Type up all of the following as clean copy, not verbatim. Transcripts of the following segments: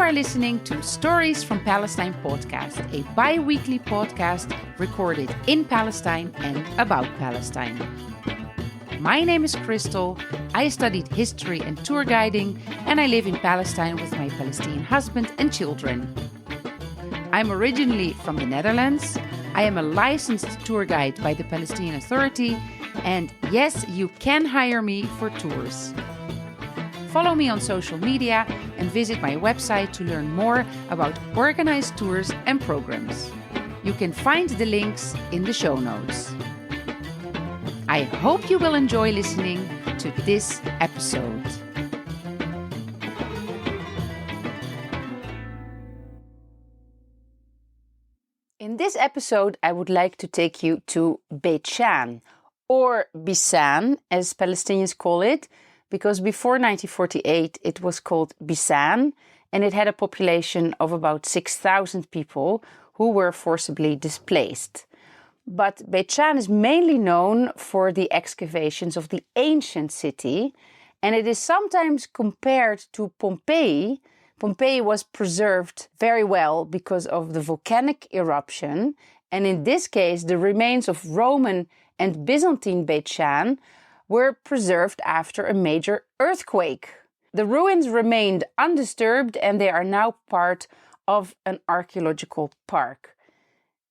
are listening to Stories from Palestine podcast, a bi-weekly podcast recorded in Palestine and about Palestine. My name is Crystal. I studied history and tour guiding, and I live in Palestine with my Palestinian husband and children. I'm originally from the Netherlands. I am a licensed tour guide by the Palestinian Authority, and yes, you can hire me for tours. Follow me on social media and visit my website to learn more about organized tours and programs. You can find the links in the show notes. I hope you will enjoy listening to this episode. In this episode, I would like to take you to Beit Shean, or Bisan, as Palestinians call it, because before 1948 it was called Bisan, and it had a population of about 6,000 people who were forcibly displaced. But Beit Shean is mainly known for the excavations of the ancient city, and it is sometimes compared to Pompeii. Pompeii was preserved very well because of the volcanic eruption, and in this case the remains of Roman and Byzantine Beit Shean were preserved after a major earthquake. The ruins remained undisturbed and they are now part of an archaeological park.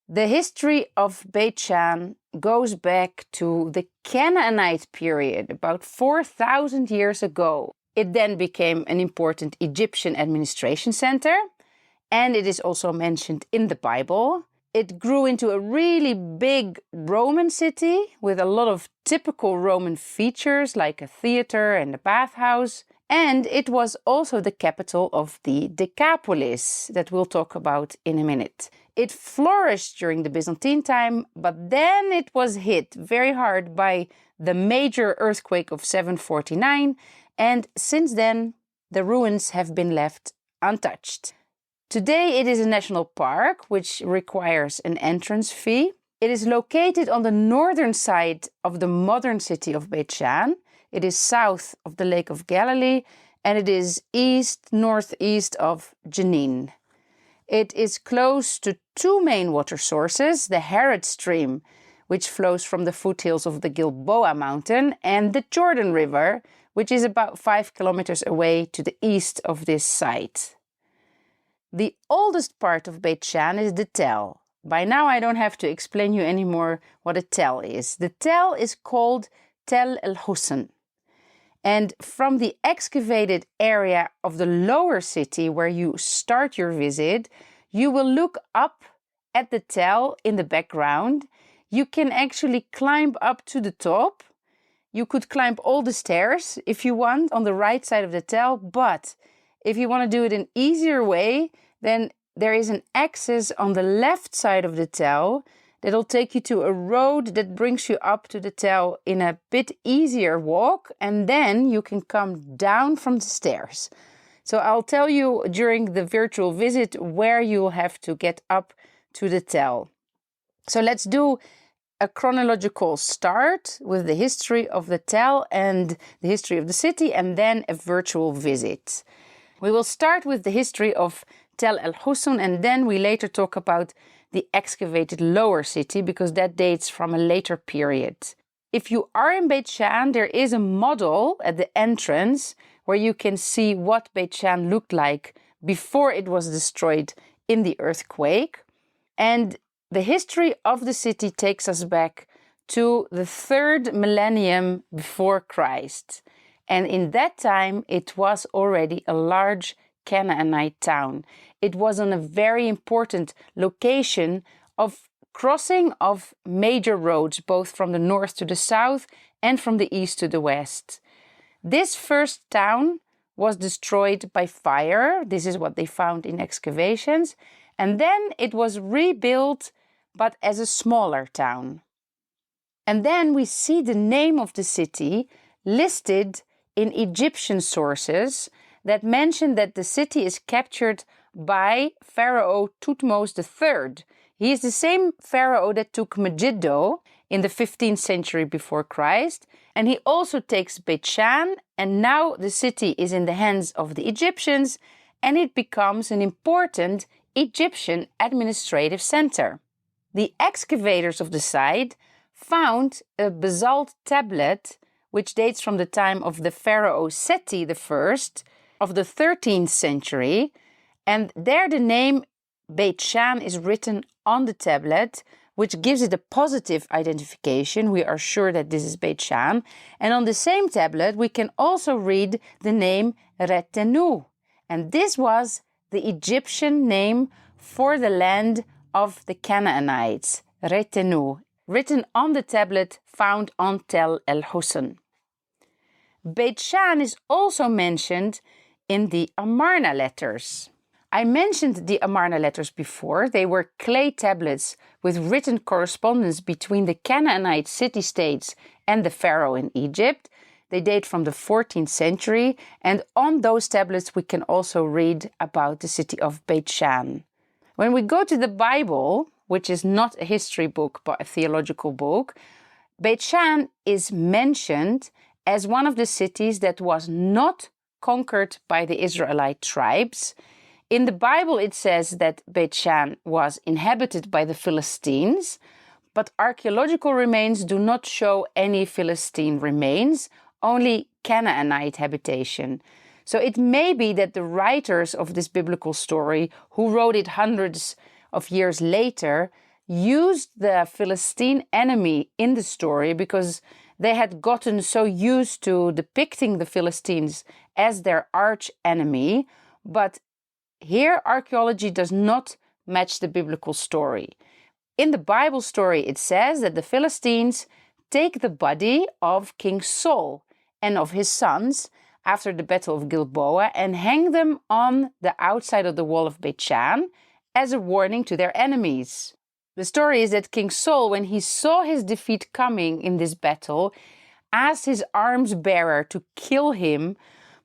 The history of Beit Shean goes back to the Canaanite period, about 4,000 years ago. It then became an important Egyptian administration center, and it is also mentioned in the Bible. It grew into a really big Roman city with a lot of typical Roman features like a theater and a bathhouse. And it was also the capital of the Decapolis that we'll talk about in a minute. It flourished during the Byzantine time, but then it was hit very hard by the major earthquake of 749. And since then, the ruins have been left untouched. Today it is a national park, which requires an entrance fee. It is located on the northern side of the modern city of Beit Shean. It is south of the Lake of Galilee, and it is east-northeast of Jenin. It is close to two main water sources, the Harod stream, which flows from the foothills of the Gilboa mountain, and the Jordan River, which is about 5 kilometers away to the east of this site. The oldest part of Beit Shean is the Tel. By now I don't have to explain you anymore what a Tel is. The Tel is called Tel El-Husn. And from the excavated area of the lower city where you start your visit, you will look up at the Tel in the background. You can actually climb up to the top. You could climb all the stairs if you want on the right side of the Tel, but if you want to do it an easier way, then there is an access on the left side of the Tel that'll take you to a road that brings you up to the Tel in a bit easier walk, and then you can come down from the stairs. So I'll tell you during the virtual visit where you'll have to get up to the Tel. So let's do a chronological start with the history of the Tel and the history of the city, and then a virtual visit. We will start with the history of Tel El-Husn, and then we later talk about the excavated lower city because that dates from a later period. If you are in Beit Shean, there is a model at the entrance where you can see what Beit Shean looked like before it was destroyed in the earthquake. And the history of the city takes us back to the 3rd millennium before Christ. And in that time, it was already a large Canaanite town. It was on a very important location of crossing of major roads, both from the north to the south and from the east to the west. This first town was destroyed by fire. This is what they found in excavations. And then it was rebuilt, but as a smaller town. And then we see the name of the city listed in Egyptian sources that mention that the city is captured by Pharaoh Thutmose III. He is the same pharaoh that took Megiddo in the 15th century before Christ, and he also takes Beit Shean, and now the city is in the hands of the Egyptians, and it becomes an important Egyptian administrative center. The excavators of the site found a basalt tablet which dates from the time of the pharaoh Seti I of the 13th century, and there the name Beit Shean is written on the tablet, which gives it a positive identification. We are sure that this is Beit Shean. And on the same tablet, we can also read the name Retenu. And this was the Egyptian name for the land of the Canaanites, Retenu, written on the tablet found on Tel El-Husn. Beit Shean is also mentioned in the Amarna letters. I mentioned the Amarna letters before. They were clay tablets with written correspondence between the Canaanite city-states and the pharaoh in Egypt. They date from the 14th century, and on those tablets we can also read about the city of Beit Shean. When we go to the Bible, which is not a history book but a theological book, Beit Shean is mentioned as one of the cities that was not conquered by the Israelite tribes. In the Bible, it says that Beit Shean was inhabited by the Philistines, but archaeological remains do not show any Philistine remains, only Canaanite habitation. So it may be that the writers of this biblical story, who wrote it hundreds of years later, used the Philistine enemy in the story because they had gotten so used to depicting the Philistines as their arch enemy, but here archaeology does not match the biblical story. In the Bible story, it says that the Philistines take the body of King Saul and of his sons after the Battle of Gilboa and hang them on the outside of the wall of Beit Shean as a warning to their enemies. The story is that King Saul, when he saw his defeat coming in this battle, asked his arms bearer to kill him,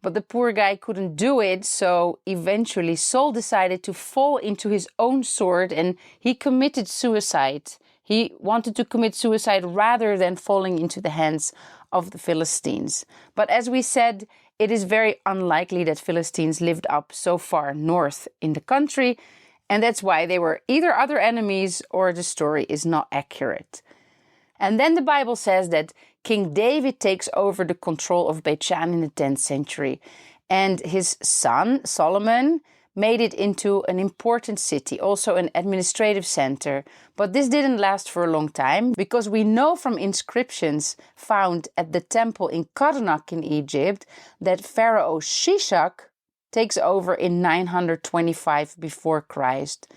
but the poor guy couldn't do it, so eventually Saul decided to fall into his own sword and he committed suicide. He wanted to commit suicide rather than falling into the hands of the Philistines. But as we said, it is very unlikely that Philistines lived up so far north in the country, and that's why they were either other enemies or the story is not accurate. And then the Bible says that King David takes over the control of Beit Shean in the 10th century, and his son Solomon made it into an important city, also an administrative center. But this didn't last for a long time, because we know from inscriptions found at the temple in Karnak in Egypt that Pharaoh Shishak takes over in 925 before Christ.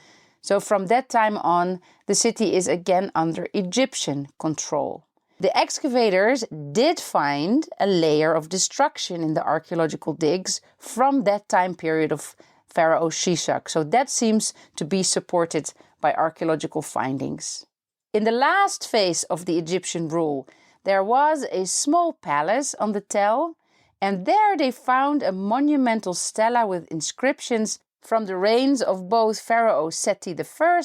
So from that time on, the city is again under Egyptian control. The excavators did find a layer of destruction in the archaeological digs from that time period of Pharaoh Shishak. So that seems to be supported by archaeological findings. In the last phase of the Egyptian rule, there was a small palace on the Tel, and there they found a monumental stela with inscriptions from the reigns of both Pharaoh Seti I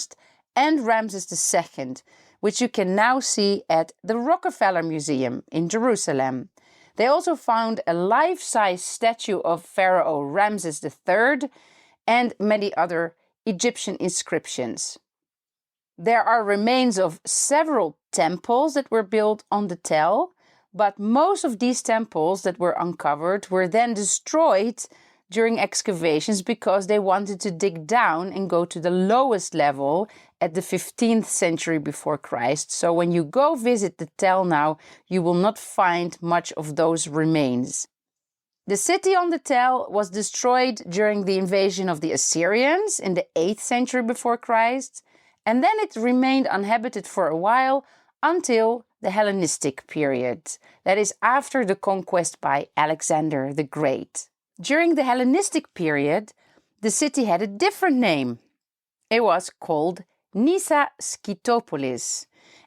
and Ramses II, which you can now see at the Rockefeller Museum in Jerusalem. They also found a life-size statue of Pharaoh Ramses III and many other Egyptian inscriptions. There are remains of several temples that were built on the Tel, but most of these temples that were uncovered were then destroyed during excavations because they wanted to dig down and go to the lowest level at the 15th century before Christ. So when you go visit the Tel now, you will not find much of those remains. The city on the Tel was destroyed during the invasion of the Assyrians in the 8th century before Christ, and then it remained uninhabited for a while until the Hellenistic period, that is after the conquest by Alexander the Great. During the Hellenistic period, the city had a different name. It was called Nisa Skitopolis,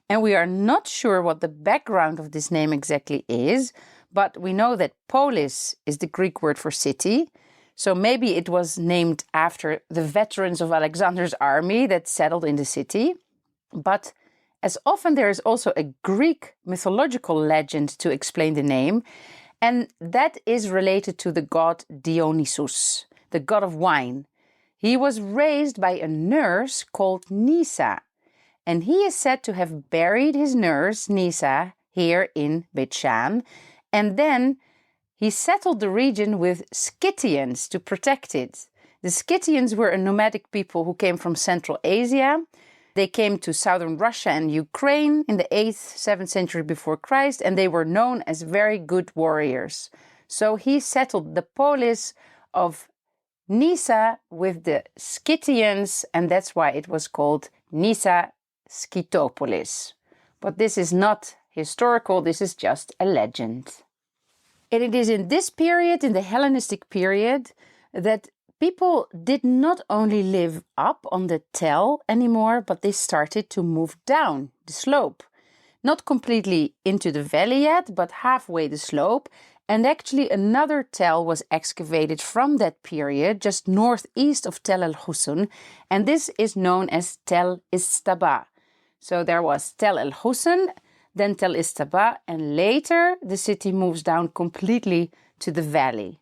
and we are not sure what the background of this name exactly is, but we know that polis is the Greek word for city, so maybe it was named after the veterans of Alexander's army that settled in the city. But as often there is also a Greek mythological legend to explain the name, and that is related to the god Dionysus, the god of wine. He was raised by a nurse called Nisa, and he is said to have buried his nurse, Nisa, here in Beit Shean, and then he settled the region with Scythians to protect it. The Scythians were a nomadic people who came from Central Asia. They came to southern Russia and Ukraine in the 8th, 7th century before Christ, and they were known as very good warriors. So he settled the polis of Nisa with the Scythians, and that's why it was called Nisa Skitopolis. But this is not historical, this is just a legend. And it is in this period, in the Hellenistic period, that people did not only live up on the Tel anymore, but they started to move down the slope. Not completely into the valley yet, but halfway the slope. And actually another Tel was excavated from that period, just northeast of Tel El Husn, and this is known as Tel Estaba. So there was Tel El Husn, then Tel Estaba, and later the city moves down completely to the valley.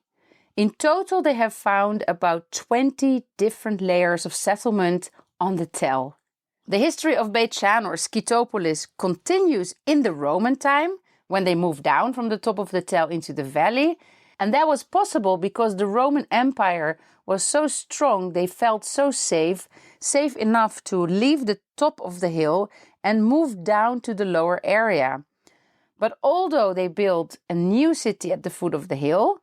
In total, they have found about 20 different layers of settlement on the Tel. The history of Beit Shean or Skitopolis continues in the Roman time, when they moved down from the top of the Tel into the valley. And that was possible because the Roman Empire was so strong, they felt so safe enough to leave the top of the hill and move down to the lower area. But although they built a new city at the foot of the hill,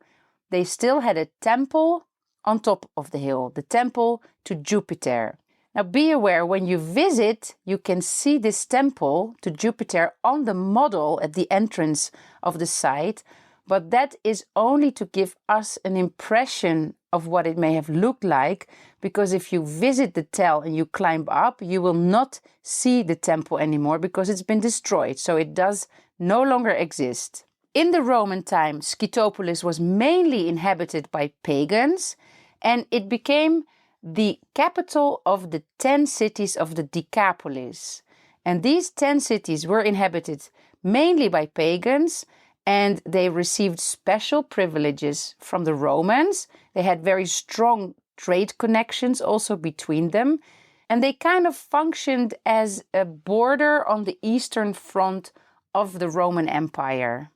they still had a temple on top of the hill, the temple to Jupiter. Now be aware, when you visit, you can see this temple to Jupiter on the model at the entrance of the site, but that is only to give us an impression of what it may have looked like, because if you visit the Tel and you climb up, you will not see the temple anymore because it's been destroyed, so it does no longer exist. In the Roman time, Skitopolis was mainly inhabited by pagans, and it became the capital of the 10 cities of the Decapolis. And these 10 cities were inhabited mainly by pagans, and they received special privileges from the Romans. They had very strong trade connections also between them, and they kind of functioned as a border on the eastern front of the Roman Empire.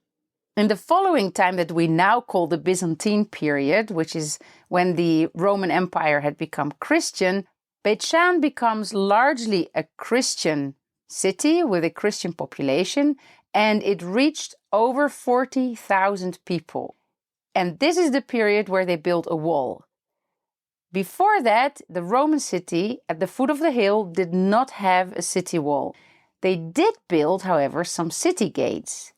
In the following time that we now call the Byzantine period, which is when the Roman Empire had become Christian, Beit Shean becomes largely a Christian city with a Christian population, and it reached over 40,000 people. And this is the period where they built a wall. Before that, the Roman city at the foot of the hill did not have a city wall. They did build, however, some city gates.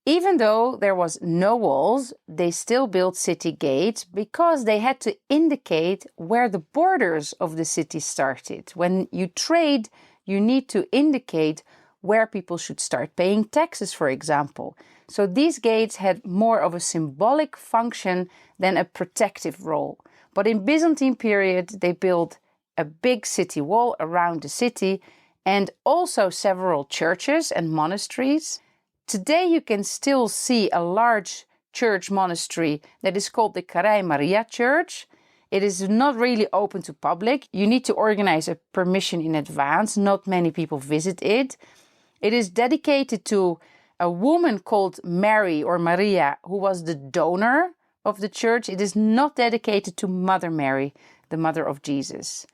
Even though there was no walls, they still built city gates because they had to indicate where the borders of the city started. When you trade, you need to indicate where people should start paying taxes, for example. So these gates had more of a symbolic function than a protective role. But in Byzantine period, they built a big city wall around the city and also several churches and monasteries. Today you can still see a large church monastery that is called the Carei Maria Church. It is not really open to public. You need to organize a permission in advance. Not many people visit it. It is dedicated to a woman called Mary or Maria, who was the donor of the church. It is not dedicated to Mother Mary, the mother of Jesus.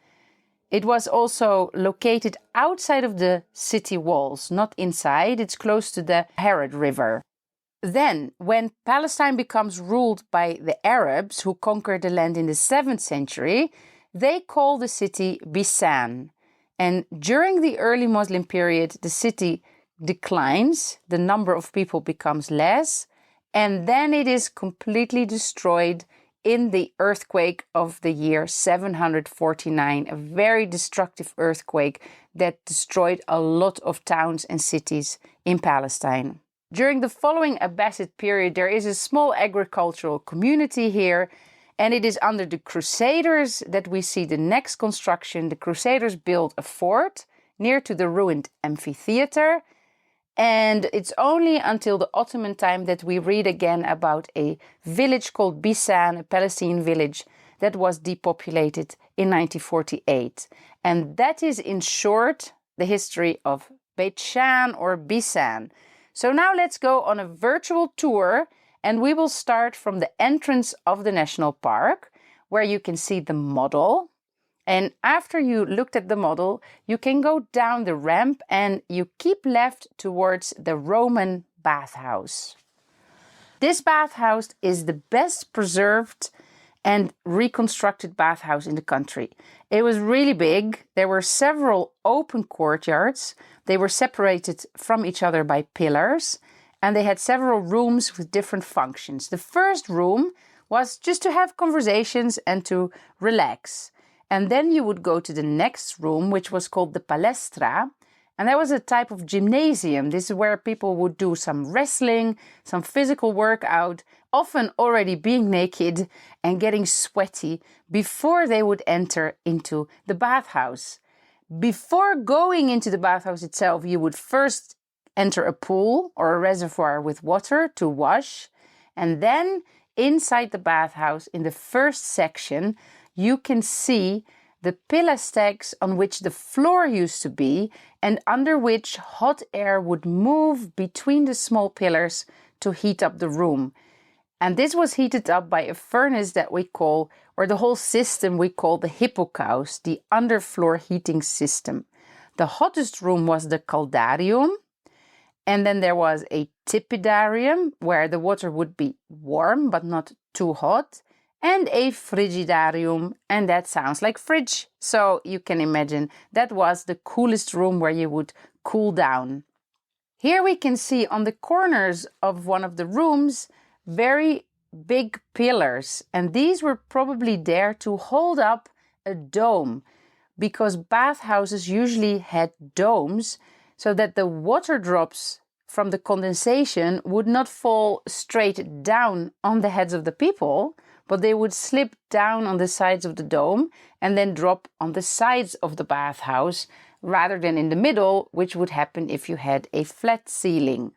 It was also located outside of the city walls, not inside. It's close to the Herod River. Then, when Palestine becomes ruled by the Arabs, who conquered the land in the 7th century, they call the city Bisan. And during the early Muslim period, the city declines, the number of people becomes less, and then it is completely destroyed in the earthquake of the year 749, a very destructive earthquake that destroyed a lot of towns and cities in Palestine. During the following Abbasid period, there is a small agricultural community here, and it is under the Crusaders that we see the next construction. The Crusaders built a fort near to the ruined amphitheater, and it's only until the Ottoman time that we read again about a village called Bisan, a Palestinian village, that was depopulated in 1948. And that is, in short, the history of Beit Shean or Bisan. So now let's go on a virtual tour, and we will start from the entrance of the national park, where you can see the model. And after you looked at the model, you can go down the ramp and you keep left towards the Roman bathhouse. This bathhouse is the best preserved and reconstructed bathhouse in the country. It was really big. There were several open courtyards. They were separated from each other by pillars, and they had several rooms with different functions. The first room was just to have conversations and to relax. And then you would go to the next room, which was called the palestra. And that was a type of gymnasium. This is where people would do some wrestling, some physical workout, often already being naked and getting sweaty before they would enter into the bathhouse. Before going into the bathhouse itself, you would first enter a pool or a reservoir with water to wash. And then inside the bathhouse, in the first section, you can see the pillar stacks on which the floor used to be and under which hot air would move between the small pillars to heat up the room. And this was heated up by a furnace that we call, or the whole system we call the hypocaust, the underfloor heating system. The hottest room was the caldarium, and then there was a tepidarium where the water would be warm but not too hot, and a frigidarium, and that sounds like fridge. So you can imagine that was the coolest room where you would cool down. Here we can see on the corners of one of the rooms very big pillars, and these were probably there to hold up a dome, because bathhouses usually had domes so that the water drops from the condensation would not fall straight down on the heads of the people, but they would slip down on the sides of the dome and then drop on the sides of the bathhouse rather than in the middle, which would happen if you had a flat ceiling.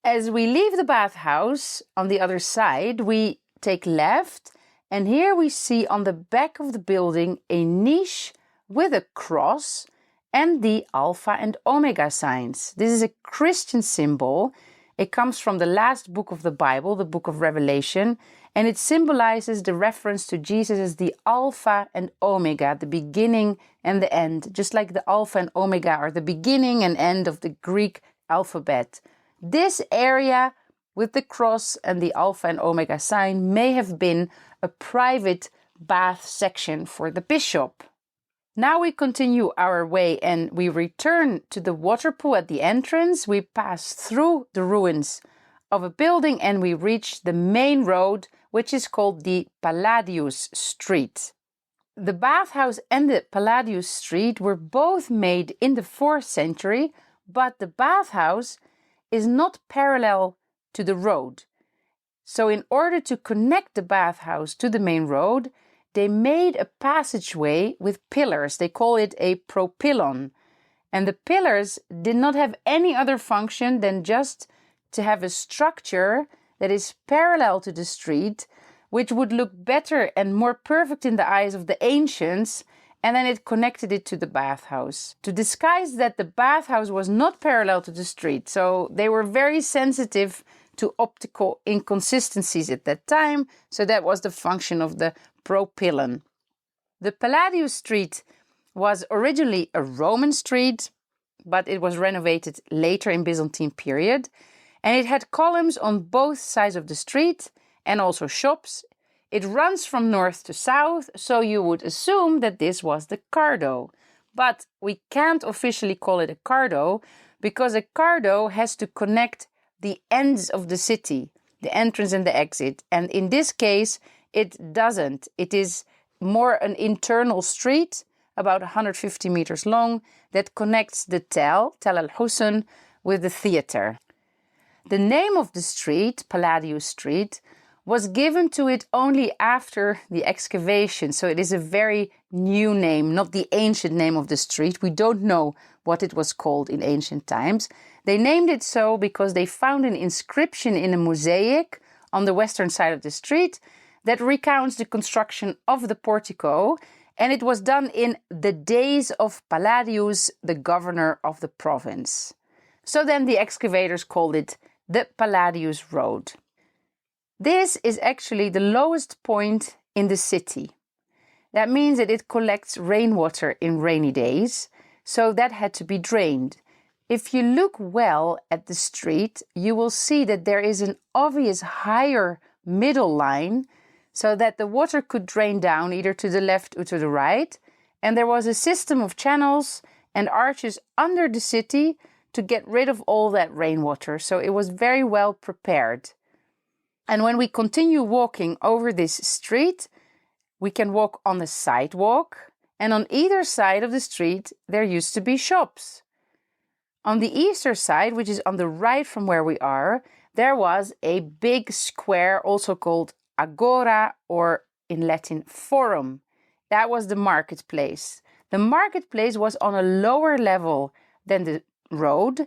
As we leave the bathhouse on the other side, we take left, and here we see on the back of the building a niche with a cross and the Alpha and Omega signs. This is a Christian symbol. It comes from the last book of the Bible, the book of Revelation, and it symbolizes the reference to Jesus as the Alpha and Omega, the beginning and the end, just like the Alpha and Omega are the beginning and end of the Greek alphabet. This area with the cross and the Alpha and Omega sign may have been a private bath section for the bishop. Now we continue our way and we return to the water pool at the entrance. We pass through the ruins of a building and we reach the main road, which is called the Palladio Street. The bathhouse and the Palladio Street were both made in the 4th century, but the bathhouse is not parallel to the road. So in order to connect the bathhouse to the main road, they made a passageway with pillars. They call it a propylon. And the pillars did not have any other function than just to have a structure that is parallel to the street, which would look better and more perfect in the eyes of the ancients, and then it connected it to the bathhouse to disguise that the bathhouse was not parallel to the street. So they were very sensitive to optical inconsistencies at that time, so that was the function of the propylon. The Palladio Street was originally a Roman street, but it was renovated later in Byzantine period, and it had columns on both sides of the street and also shops. It runs from north to south, so you would assume that this was the cardo. But we can't officially call it a cardo because a cardo has to connect the ends of the city, the entrance and the exit. And in this case, it doesn't. It is more an internal street, about 150 meters long, that connects the Tel al-Husn, with the theater. The name of the street, Palladio Street, was given to it only after the excavation. So it is a very new name, not the ancient name of the street. We don't know what it was called in ancient times. They named it so because they found an inscription in a mosaic on the western side of the street that recounts the construction of the portico, and it was done in the days of Palladius, the governor of the province. So then the excavators called it the Palladius Road. This is actually the lowest point in the city. That means that it collects rainwater in rainy days, so that had to be drained. If you look well at the street, you will see that there is an obvious higher middle line so that the water could drain down either to the left or to the right. And there was a system of channels and arches under the city to get rid of all that rainwater. So it was very well prepared. And when we continue walking over this street, we can walk on the sidewalk. And on either side of the street, there used to be shops. On the eastern side, which is on the right from where we are, there was a big square, also called agora, or in Latin, forum. That was the marketplace. The marketplace was on a lower level than the road,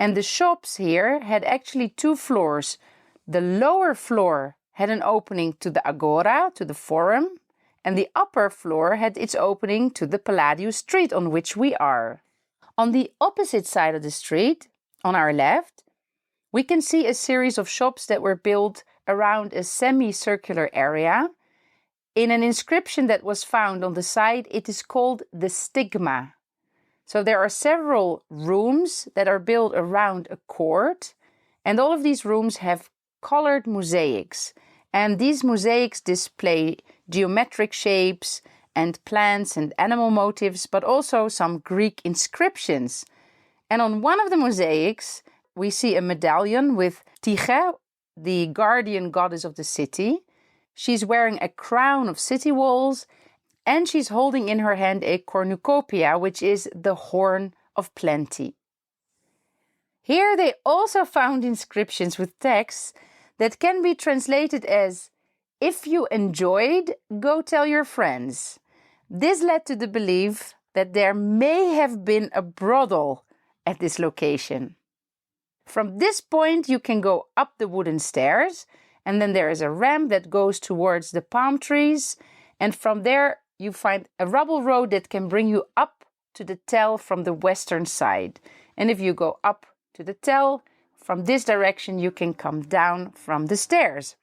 and the shops here had actually 2 floors. The lower floor had an opening to the agora, to the forum, and the upper floor had its opening to the Palladio Street on which we are. On the opposite side of the street, on our left, we can see a series of shops that were built around a semicircular area. In an inscription that was found on the side, it is called the Stigma. So there are several rooms that are built around a court, and all of these rooms have colored mosaics. And these mosaics display geometric shapes and plants and animal motifs, but also some Greek inscriptions. And on one of the mosaics, we see a medallion with Tyche, the guardian goddess of the city. She's wearing a crown of city walls, and she's holding in her hand a cornucopia, which is the horn of plenty. Here they also found inscriptions with texts that can be translated as, "If you enjoyed, go tell your friends." This led to the belief that there may have been a brothel at this location. From this point, you can go up the wooden stairs, and then there is a ramp that goes towards the palm trees, and from there you find a rubble road that can bring you up to the Tel from the western side. And if you go up to the Tel, from this direction you can come down from the stairs.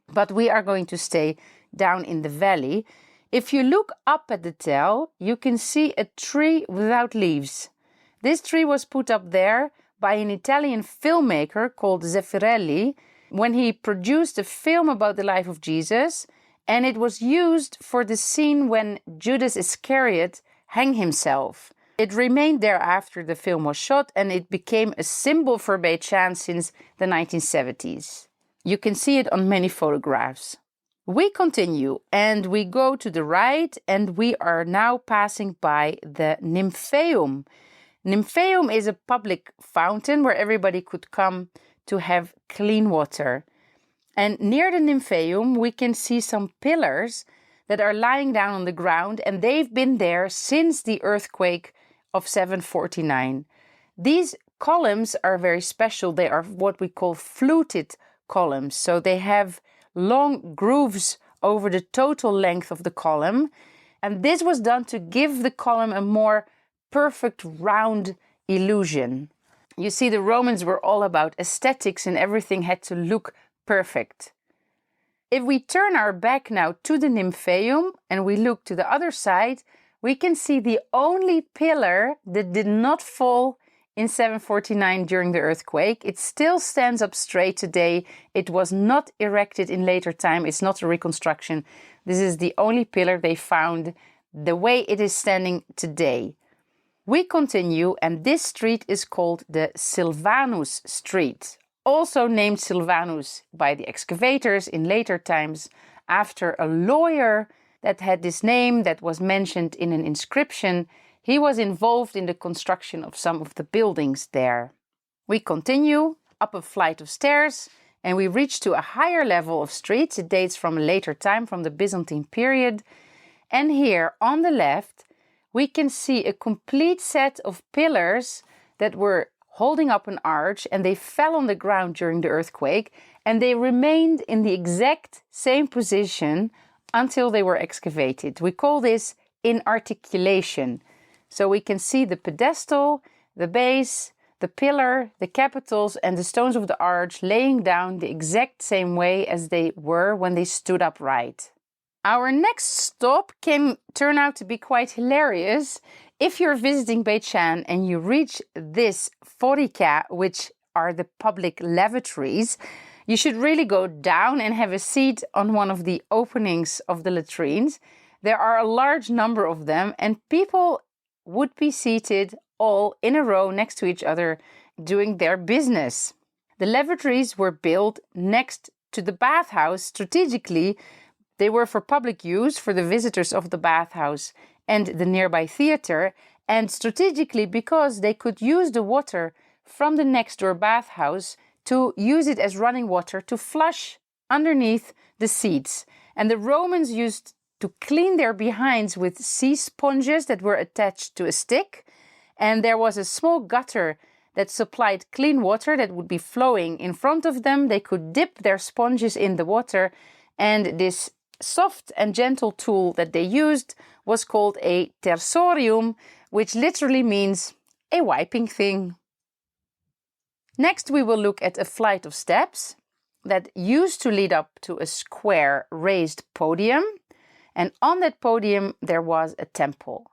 But we are going to stay down in the valley. If you look up at the Tel, you can see a tree without leaves. This tree was put up there by an Italian filmmaker called Zeffirelli when he produced a film about the life of Jesus, and it was used for the scene when Judas Iscariot hanged himself. It remained there after the film was shot, and it became a symbol for Beit Shean since the 1970s. You can see it on many photographs. We continue and we go to the right, and we are now passing by the Nymphaeum. Nymphaeum is a public fountain where everybody could come to have clean water. And near the Nymphaeum, we can see some pillars that are lying down on the ground, and they've been there since the earthquake of 749. These columns are very special. They are what we call fluted columns. So they have long grooves over the total length of the column. And this was done to give the column a more perfect round illusion. You see, the Romans were all about aesthetics, and everything had to look perfect. If we turn our back now to the Nymphaeum and we look to the other side, we can see the only pillar that did not fall in 749 during the earthquake. It still stands up straight today. It was not erected in later time. It's not a reconstruction. This is the only pillar they found the way it is standing today. We continue, and this street is called the Silvanus Street, also named Silvanus by the excavators in later times after a lawyer that had this name that was mentioned in an inscription. He was involved in the construction of some of the buildings there. We continue up a flight of stairs, and we reach to a higher level of streets. It dates from a later time, from the Byzantine period. And here on the left, we can see a complete set of pillars that were holding up an arch, and they fell on the ground during the earthquake. and they remained in the exact same position until they were excavated. We call this inarticulation. So we can see the pedestal, the base, the pillar, the capitals, and the stones of the arch laying down the exact same way as they were when they stood upright. Our next stop can turn out to be quite hilarious. If you're visiting Beit Shean and you reach this forica, which are the public lavatories, you should really go down and have a seat on one of the openings of the latrines. There are a large number of them, and people would be seated all in a row next to each other doing their business. The lavatories were built next to the bathhouse strategically. They were for public use for the visitors of the bathhouse and the nearby theater, and strategically because they could use the water from the next door bathhouse to use it as running water to flush underneath the seats. And the Romans used to clean their behinds with sea sponges that were attached to a stick, and there was a small gutter that supplied clean water that would be flowing in front of them. They could dip their sponges in the water, and this soft and gentle tool that they used was called a tersorium, which literally means a wiping thing. Next, we will look at a flight of steps that used to lead up to a square raised podium, and on that podium there was a temple.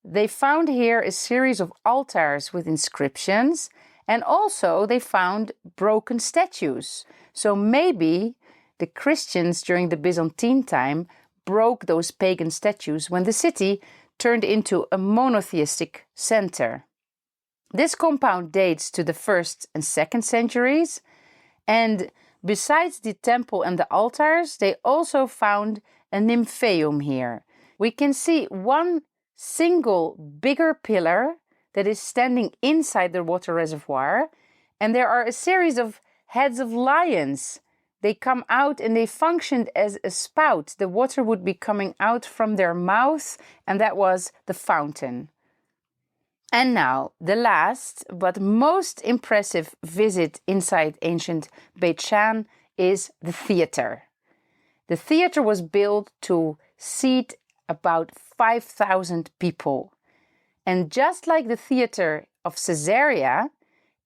They found here a series of altars with inscriptions, and also they found broken statues. So maybe the Christians during the Byzantine time broke those pagan statues when the city turned into a monotheistic center. This compound dates to the 1st and 2nd centuries, and besides the temple and the altars, they also found a nymphaeum here. We can see one single bigger pillar that is standing inside the water reservoir, and there are a series of heads of lions. They come out and they functioned as a spout. The water would be coming out from their mouth, and that was the fountain. And now, the last but most impressive visit inside ancient Beit Shean is the theater. The theater was built to seat about 5,000 people. And just like the theater of Caesarea,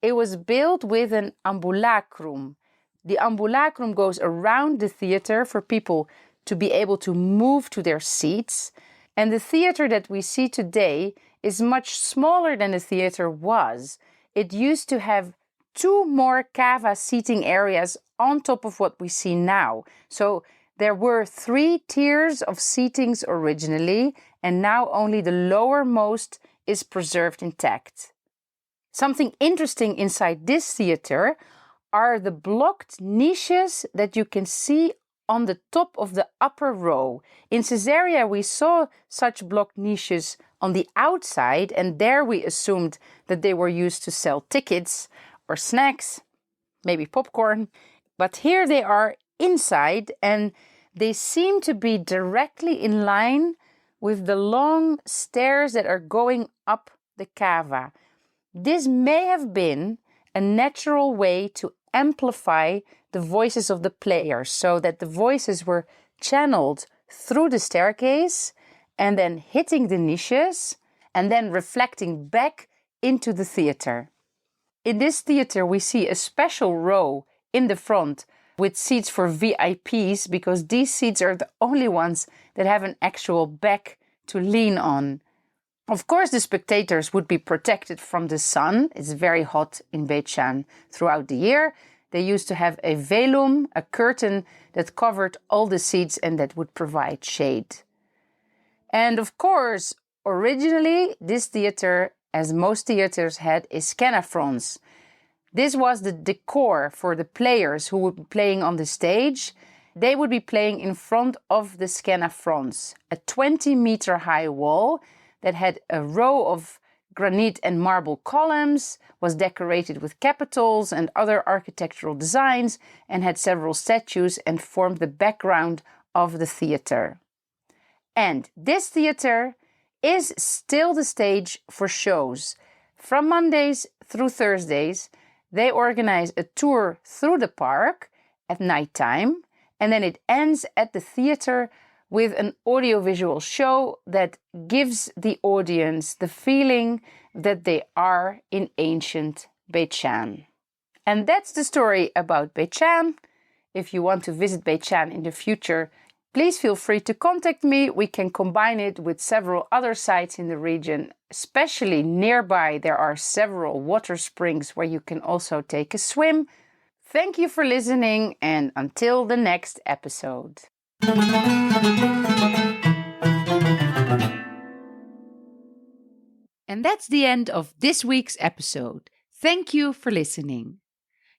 it was built with an ambulacrum. The ambulacrum goes around the theater for people to be able to move to their seats. And the theater that we see today is much smaller than the theater was. It used to have 2 more cava seating areas on top of what we see now. So there were 3 tiers of seatings originally, and now only the lowermost is preserved intact. Something interesting inside this theater are the blocked niches that you can see on the top of the upper row. In Caesarea, we saw such blocked niches on the outside, and there we assumed that they were used to sell tickets or snacks, maybe popcorn. But here they are inside, and they seem to be directly in line with the long stairs that are going up the cava. This may have been a natural way to amplify the voices of the players, so that the voices were channeled through the staircase and then hitting the niches and then reflecting back into the theater. In this theater, we see a special row in the front with seats for VIPs, because these seats are the only ones that have an actual back to lean on. Of course, the spectators would be protected from the sun. It's very hot in Beit Shean throughout the year. They used to have a velum, a curtain that covered all the seats and that would provide shade. And of course, originally, this theater, as most theaters had, is scanafrons. This was the decor for the players who would be playing on the stage. They would be playing in front of the scanafrons, a 20-meter high wall that had a row of granite and marble columns, was decorated with capitals and other architectural designs, and had several statues and formed the background of the theater. And this theater is still the stage for shows. From Mondays through Thursdays, they organize a tour through the park, at nighttime, and then it ends at the theater with an audiovisual show that gives the audience the feeling that they are in ancient Beit Shean. And that's the story about Beit Shean. If you want to visit Beit Shean in the future, please feel free to contact me. We can combine it with several other sites in the region, especially nearby. There are several water springs where you can also take a swim. Thank you for listening, and until the next episode. And that's the end of this week's episode. Thank you for listening.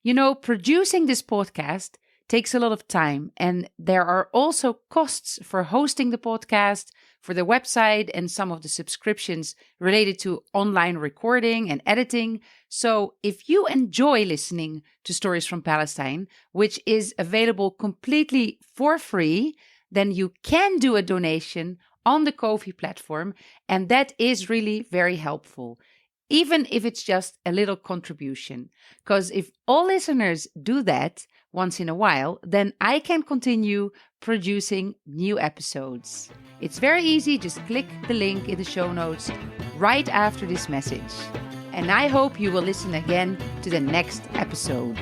You know, producing this podcast takes a lot of time, and there are also costs for hosting the podcast, for the website, and some of the subscriptions related to online recording and editing. So if you enjoy listening to Stories from Palestine, which is available completely for free, then you can do a donation on the Ko-fi platform, and that is really very helpful, even if it's just a little contribution. Because if all listeners do that once in a while, then I can continue producing new episodes. It's very easy, just click the link in the show notes right after this message. And I hope you will listen again to the next episode.